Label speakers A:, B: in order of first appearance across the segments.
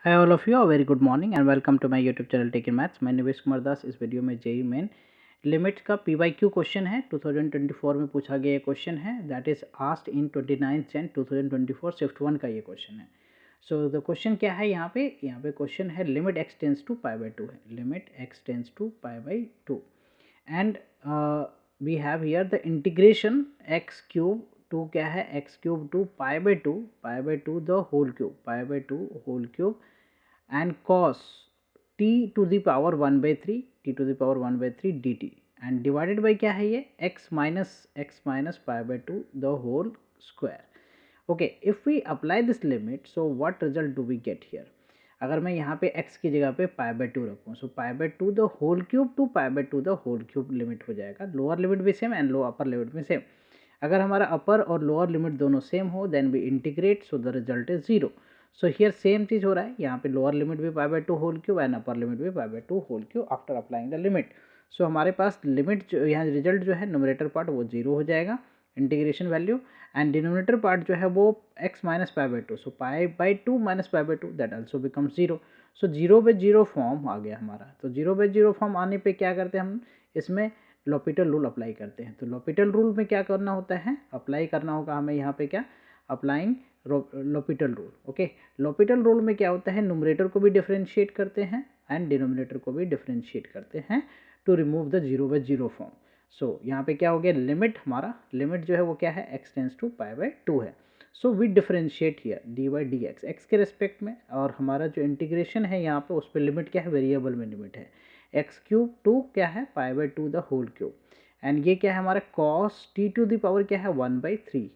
A: Hi all of you, a very good morning and welcome to my YouTube channel Take in Maths. मैं निवेश कुमार दास। इस video में JEE main limit का PYQ question है 2024 में पूछा गया क्वेश्चन है that is asked in 29 Jan 2024 shift 1 का ये क्वेश्चन है। सो द क्वेश्चन क्या है यहाँ पे क्वेश्चन है limit X tends to pi by 2 है, limit X tends to pi by 2 and we have here the integration X cube to क्या है X cube to pi by two the whole cube pi by two whole cube and cos t to the power 1 by 3 t to the power 1 by 3 dt and divided by क्या है ये x minus pi by 2 the whole square. Okay, if we apply this limit, so what result do we get here? अगर मैं यहाँ पे x की जगह पे पाई बाई 2 रखूँ, so pi by 2 the whole cube to pi by 2 the whole cube limit हो जाएगा। लोअर लिमिट भी सेम एंड लो अपर लिमिट भी सेम। अगर हमारा अपर और लोअर लिमिट दोनों सेम हो then we integrate, so the result is 0. So here same चीज़ हो रहा है, यहाँ पे लोअर लिमिट भी pi by 2 whole cube and upper limit भी pi by 2 whole cube after applying the limit. So हमारे पास लिमिट जो यहाँ रिजल्ट जो है न्यूमरेटर पार्ट वो 0 हो जाएगा integration value, and denominator part जो है वो x minus pi by 2, so pi by 2 minus pi by 2 that also becomes 0. So 0/0 form आ गया हमारा। तो 0/0 फॉर्म आने पे क्या करते हैं हम, इसमें लॉपिटल रूल अप्लाई करते हैं। तो लॉपिटल रूल में क्या करना होता है, अप्लाई करना होगा हमें यहाँ पे क्या, applying L'Hôpital rule. Okay, L'Hôpital rule में क्या होता है, न्यूमरेटर को भी डिफरेंशिएट करते हैं एंड डिनोमिनेटर को भी डिफरेंशिएट करते हैं टू रिमूव द 0/0 फॉर्म। सो यहाँ पे क्या हो गया, लिमिट हमारा लिमिट जो है वो क्या है, x tends to pi by 2 है। So we differentiate here D by D X X के रेस्पेक्ट में, और हमारा जो इंटीग्रेशन है यहाँ पे उस पर लिमिट क्या है, वेरिएबल में लिमिट है एक्स क्यूब टू क्या है pi by 2 the whole cube, and ये क्या है हमारा cos T to the power क्या है 1/3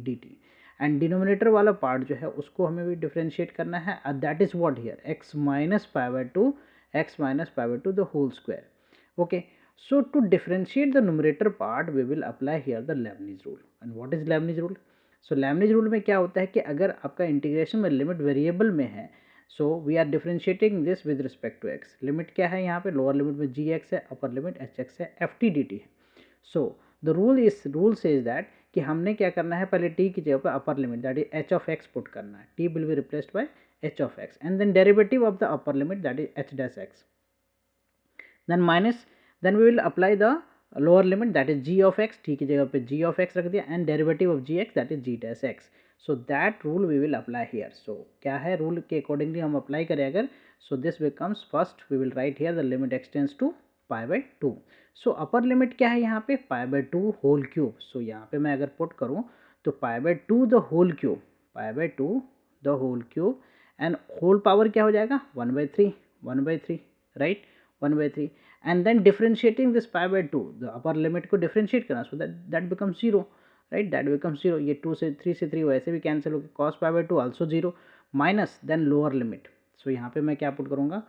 A: डी टी, एंड डिनोमिनेटर वाला पार्ट जो है उसको हमें भी डिफरेंशिएट करना है, that is what here x minus pi by 2 the whole square. Okay, so to differentiate the numerator part we will apply here the Leibniz rule. And what is Leibniz rule? So Leibniz rule में क्या होता है कि अगर आपका integration में limit variable में है, so we are differentiating this with respect to X. Limit क्या है यहाँ पे, लोअर लिमिट में जी एक्स है, अपर लिमिट एच एक्स है, एफ टी डी टी है। So the rule says that कि हमने क्या करना है, पहले टी की जगह पर upper limit that is H of X put करना है, T will be replaced by H of X, and then derivative of the upper limit that is H dash X, then minus, then we will apply the lower limit that is g of x, t की जगह पे g of x रख दिया, and derivative of gx that is g dash x. So that rule we will apply here. So क्या है, rule के accordingly हम apply करें अगर, so this becomes first we will write here the limit extends to pi by 2. So upper limit क्या है यहाँ पे, pi by 2 whole cube. So यहाँ पे मैं अगर पुट करूँ तो pi by 2 the whole cube, pi by 2 the whole cube, and whole power क्या हो जाएगा 1/3 right, 1/3, and then differentiating this pi by 2 the upper limit को differentiate करना, so that becomes 0, right, that becomes 0. ये 2 से 3 से 3 वैसे भी कैंसिल हो गए, cos pi by 2 also 0, minus then lower limit. So यहाँ पे मैं क्या पुट करूँगा,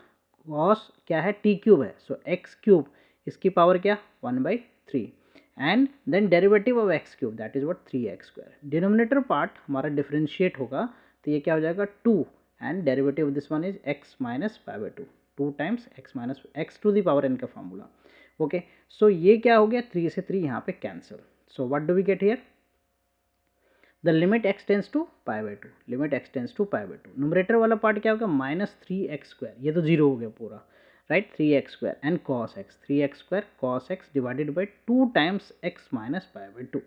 A: cos क्या है t क्यूब है, सो x क्यूब, इसकी पावर क्या 1/3, and then derivative of x cube that is what 3x square. Denominator part हमारा डिफरेंशिएट होगा तो ये क्या हो जाएगा 2, and derivative of this one is x minus pi by 2 times x minus X to the power n का formula. Okay, so ये क्या हो गया, 3 से 3 यहाँ पे cancel. So what do we get here, the limit x tends to pi by 2, limit x tends to pi by 2, numerator वाला part क्या होगा -3x², ये तो 0 हो गया पूरा, right, 3x² and cos x, 3x² cos x divided by 2 times x minus pi by 2।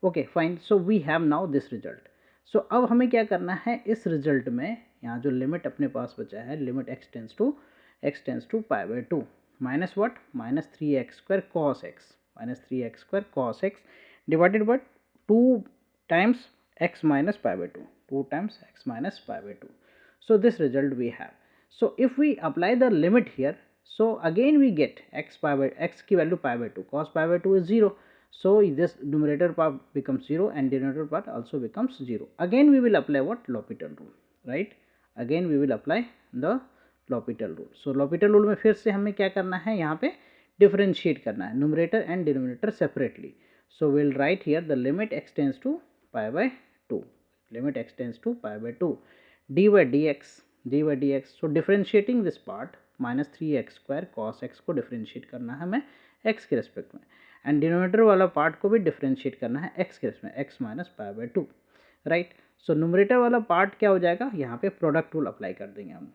A: Okay fine, so we have now this result. So अब हमें क्या करना है, इस रिजल्ट में यहाँ जो लिमिट अपने पास बचा है, limit x tends to pi by 2 minus what, -3x² cos x divided by 2 times x minus pi by 2, 2 times x minus pi by 2. So this result we have. So if we apply the limit here, so again we get x की value pi by 2, cos pi by 2 is 0. So this numerator part becomes 0 and denominator part also becomes 0. Again we will apply what, L'Hopital rule, right? Again we will apply the L'Hopital rule. So L'Hopital rule में फिर से हमें क्या करना है, यहाँ पे differentiate करना है numerator and denominator separately. So we'll write here the limit x tends to pi by 2, limit x tends to pi by 2 dy dx. So differentiating this part -3x² cos x को differentiate करना है हमें x के respect में, and denominator वाला part को भी differentiate करना है x के रेस्पेक्ट में, x minus pi by 2, right. So numerator वाला पार्ट क्या हो जाएगा, यहाँ पे प्रोडक्ट रूल अप्लाई कर देंगे हम।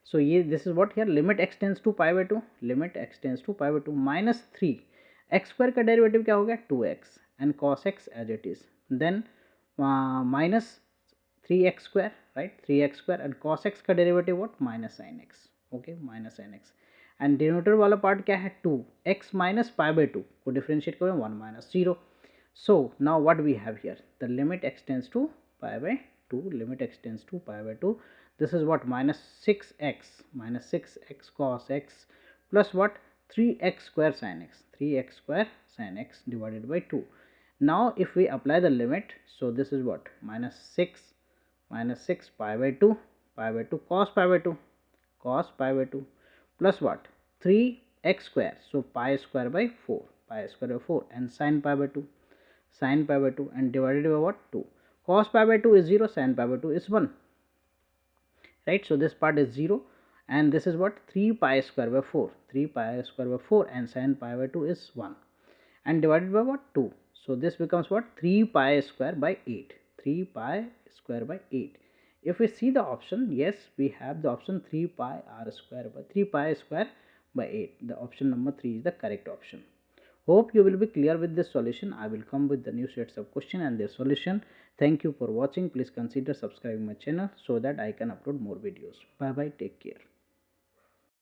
A: सो ये this is what here, limit X tends to pi by two, limit X tends to pi by two minus 3 X square का डेरिवेटिव क्या हो गया 2x and cos x as it is, then minus 3x square, right 3x square and cos x का derivative what minus sin x, okay minus sin x and denominator वाला part क्या है 2x minus pi by two को differentiate करें 1 minus 0। So now what we have here, the limit x tends to pi by 2, limit x tends to pi by 2, this is what minus 6x cos x plus what 3x square sin x, 3x square sin x divided by 2. Now if we apply the limit, so this is what minus 6 pi by 2 cos pi by 2 plus what 3x square, so pi square by 4 and sin pi by 2 and divided by what 2, cos pi by 2 is 0, sin pi by 2 is 1, right. So this part is 0 and this is what 3 pi square by 4 and sin pi by 2 is 1 and divided by what 2. So this becomes what 3 pi square by 8, 3 pi square by 8. If we see the option, yes, we have the option 3 pi r square by 3 pi square by 8. The option number 3 is the correct option. Hope you will be clear with this solution. I will come with the new sets of question and their solution. Thank you for watching. Please consider subscribing my channel so that I can upload more videos. Bye bye. Take care.